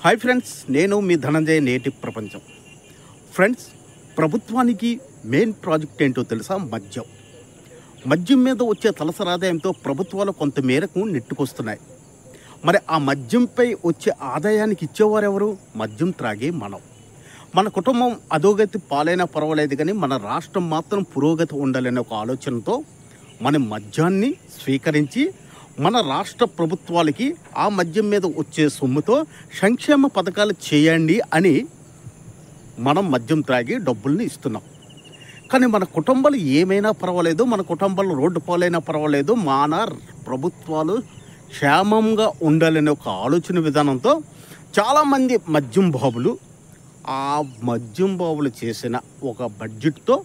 Hi friends, నేను మీ ధనంజయ నేటి ప్రపంచం. ఫ్రెండ్స్, ప్రభుత్వానికి మెయిన్ ప్రాజెక్ట్ ఏంటో తెలుసా? మద్యం మీద వచ్చే తలసరి ఆదాయంతో ప్రభుత్వాలు కొంత మేరకు నెట్టుకొస్తున్నాయి. మరి ఆ మద్యంపై వచ్చే ఆదాయానికి ఇచ్చేవారు ఎవరు? మద్యం త్రాగే మన కుటుంబం అధోగతి పాలైనా పర్వాలేదు, కానీ మన రాష్ట్రం మాత్రం పురోగతి ఉండాలనే ఒక ఆలోచనతో మన మద్యాన్ని స్వీకరించి మన రాష్ట్ర ప్రభుత్వాలకి ఆ మద్యం మీద వచ్చే సొమ్ముతో సంక్షేమ పథకాలు చేయండి అని మనం మద్యం త్రాగి డబ్బుల్ని ఇస్తున్నాం. కానీ మన కుటుంబాలు ఏమైనా పర్వాలేదు, మన కుటుంబాలు రోడ్డు పాలైనా పర్వాలేదు, మన ప్రభుత్వాలు క్షేమంగా ఉండాలనే ఒక ఆలోచన విధానంతో చాలామంది మద్యం బాబులు ఆ మద్యం బాబులు చేసిన ఒక బడ్జెట్తో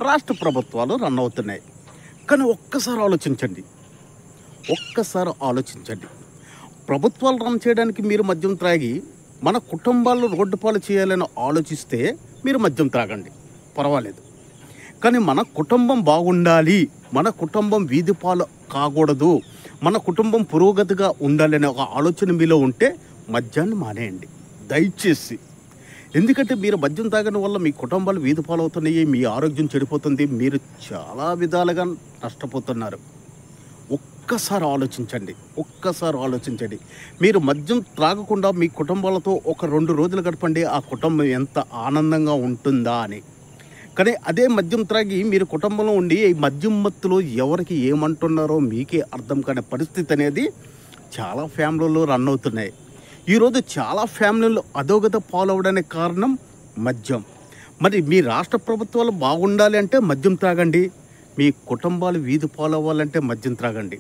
రాష్ట్ర ప్రభుత్వాలు రన్ అవుతున్నాయి. కానీ ఒక్కసారి ఆలోచించండి, ప్రభుత్వాలు రన్ చేయడానికి మీరు మద్యం త్రాగి మన కుటుంబాలను రోడ్డు పాలు చేయాలని ఆలోచిస్తే మీరు మద్యం త్రాగండి, పర్వాలేదు. కానీ మన కుటుంబం బాగుండాలి, మన కుటుంబం వీధి పాలు కాకూడదు, మన కుటుంబం పురోగతిగా ఉండాలనే ఒక ఆలోచన మీలో ఉంటే మద్యాన్ని మానేయండి దయచేసి. ఎందుకంటే మీరు మద్యం తాగడం వల్ల మీ కుటుంబాలు వీధి పాలు అవుతున్నాయి, మీ ఆరోగ్యం చెడిపోతుంది, మీరు చాలా విధాలుగా నష్టపోతున్నారు. ఒక్కసారి ఆలోచించండి. మీరు మద్యం త్రాగకుండా మీ కుటుంబాలతో ఒక 2 రోజులు గడపండి, ఆ కుటుంబం ఎంత ఆనందంగా ఉంటుందా అని. కానీ అదే మద్యం త్రాగి మీరు కుటుంబంలో ఉండి ఈ మద్యం మత్తులో ఎవరికి ఏమంటున్నారో మీకే అర్థం కాని పరిస్థితి అనేది చాలా ఫ్యామిలీలో రన్ అవుతున్నాయి. ఈరోజు చాలా ఫ్యామిలీలు అధోగత పాలవడానికి కారణం మద్యం. మరి మీ రాష్ట్ర ప్రభుత్వాలు బాగుండాలి అంటే మద్యం త్రాగండి, మీ కుటుంబాలు వీధి పాలవ్వాలంటే మద్యం త్రాగండి.